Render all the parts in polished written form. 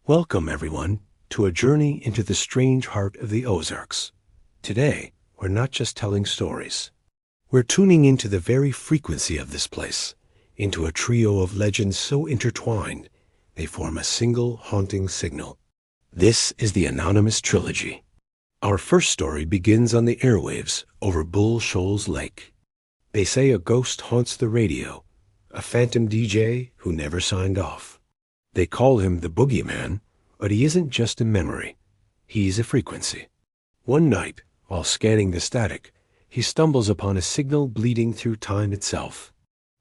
Welcome, everyone, to a journey into the strange heart of the Ozarks. Today, we're not just telling stories. We're tuning into the very frequency of this place, into a trio of legends so intertwined, they form a single haunting signal. This is the Anonymous Trilogy. Our first story begins on the airwaves over Bull Shoals Lake. They say a ghost haunts the radio, a phantom DJ who never signed off. They call him the Boogeyman, but he isn't just a memory. He's a frequency. One night, while scanning the static, he stumbles upon a signal bleeding through time itself.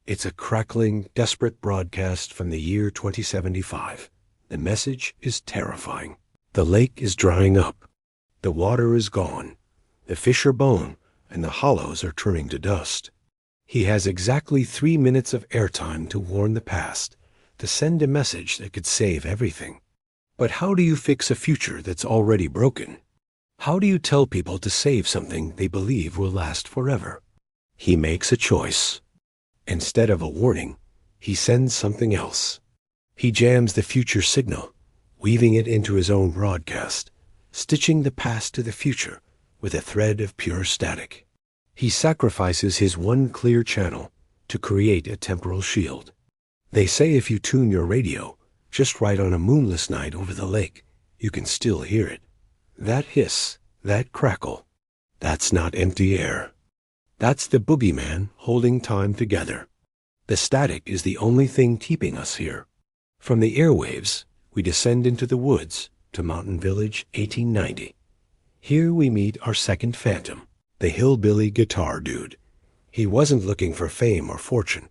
It's a crackling, desperate broadcast from the year 2075. The message is terrifying. The lake is drying up. The water is gone. The fish are bone, and the hollows are turning to dust. He has exactly 3 minutes of airtime to warn the past, to send a message that could save everything. But how do you fix a future that's already broken? How do you tell people to save something they believe will last forever? He makes a choice. Instead of a warning, he sends something else. He jams the future signal, weaving it into his own broadcast, stitching the past to the future with a thread of pure static. He sacrifices his one clear channel to create a temporal shield. They say if you tune your radio just right on a moonless night over the lake, you can still hear it. That hiss, that crackle, that's not empty air. That's the Boogeyman holding time together. The static is the only thing keeping us here. From the airwaves, we descend into the woods to Mountain Village, 1890. Here we meet our second phantom, the Hillbilly Guitar Dude. He wasn't looking for fame or fortune.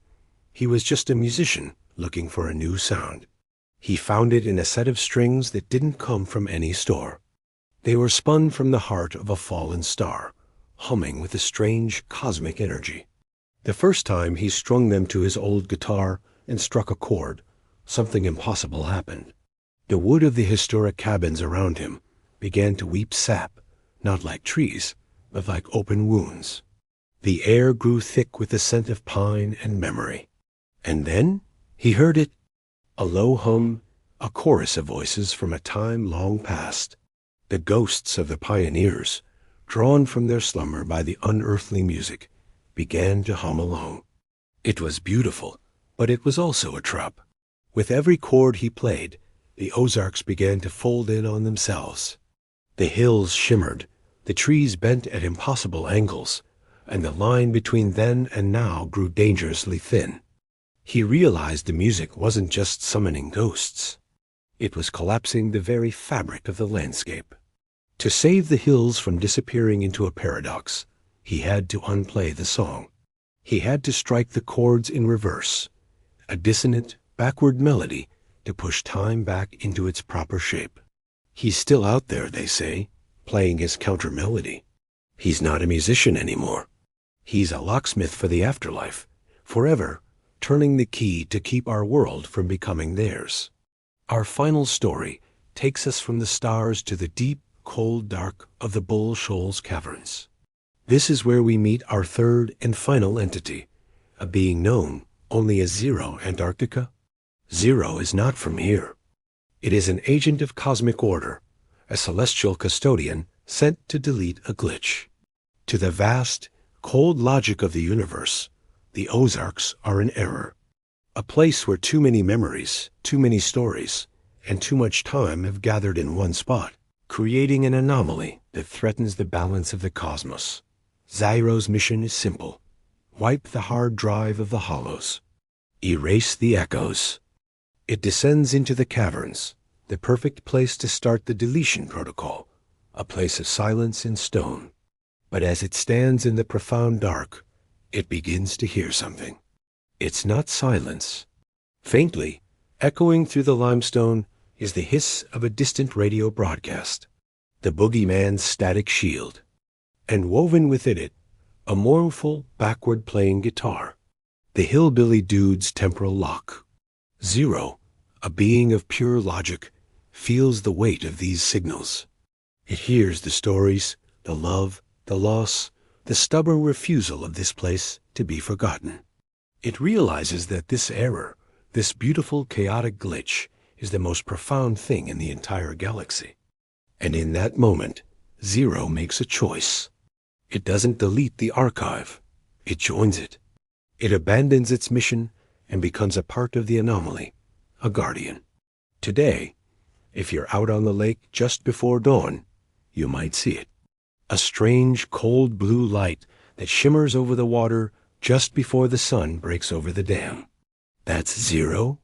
He was just a musician looking for a new sound. He found it in a set of strings that didn't come from any store. They were spun from the heart of a fallen star, humming with a strange cosmic energy. The first time he strung them to his old guitar and struck a chord, something impossible happened. The wood of the historic cabins around him began to weep sap, not like trees, but like open wounds. The air grew thick with the scent of pine and memory. And then he heard it, a low hum, a chorus of voices from a time long past. The ghosts of the pioneers, drawn from their slumber by the unearthly music, began to hum along. It was beautiful, but it was also a trap. With every chord he played, the Ozarks began to fold in on themselves. The hills shimmered, the trees bent at impossible angles, and the line between then and now grew dangerously thin. He realized the music wasn't just summoning ghosts. It was collapsing the very fabric of the landscape. To save the hills from disappearing into a paradox, he had to unplay the song. He had to strike the chords in reverse, a dissonant, backward melody to push time back into its proper shape. He's still out there, they say, playing his counter-melody. He's not a musician anymore. He's a locksmith for the afterlife, forever turning the key to keep our world from becoming theirs. Our final story takes us from the stars to the deep, cold dark of the Bull Shoals caverns. This is where we meet our third and final entity, a being known only as Zero Antarctica. Zero is not from here. It is an agent of cosmic order, a celestial custodian sent to delete a glitch. To the vast, cold logic of the universe, the Ozarks are an error, a place where too many memories, too many stories, and too much time have gathered in one spot, creating an anomaly that threatens the balance of the cosmos. Zero's mission is simple: wipe the hard drive of the hollows, erase the echoes. It descends into the caverns, the perfect place to start the deletion protocol, a place of silence and stone. But as it stands in the profound dark, it begins to hear something. It's not silence. Faintly, echoing through the limestone, is the hiss of a distant radio broadcast, the Boogeyman's static shield. And woven within it, a mournful, backward-playing guitar, the Hillbilly Dude's temporal lock. Zero, a being of pure logic, feels the weight of these signals. It hears the stories, the love, the loss, the stubborn refusal of this place to be forgotten. It realizes that this error, this beautiful chaotic glitch, is the most profound thing in the entire galaxy. And in that moment, Zero makes a choice. It doesn't delete the archive. It joins it. It abandons its mission and becomes a part of the anomaly, a guardian. Today, if you're out on the lake just before dawn, you might see it. A strange, cold blue light that shimmers over the water just before the sun breaks over the dam. That's Zero,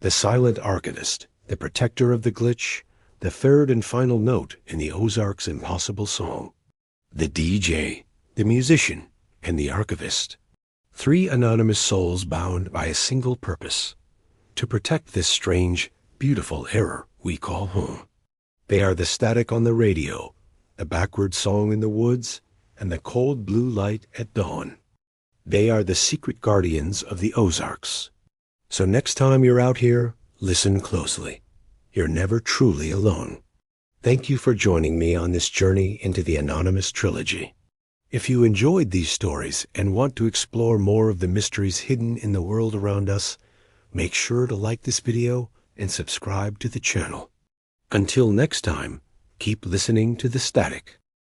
the silent archivist, the protector of the glitch, the third and final note in the Ozark's impossible song. The DJ, the musician, and the archivist. 3 anonymous souls bound by a single purpose: to protect this strange, beautiful error we call home. They are the static on the radio, the backward song in the woods, and the cold blue light at dawn. They are the secret guardians of the Ozarks. So next time you're out here, listen closely. You're never truly alone. Thank you for joining me on this journey into the Anonymous Trilogy. If you enjoyed these stories and want to explore more of the mysteries hidden in the world around us, make sure to like this video and subscribe to the channel. Until next time, keep listening to the static.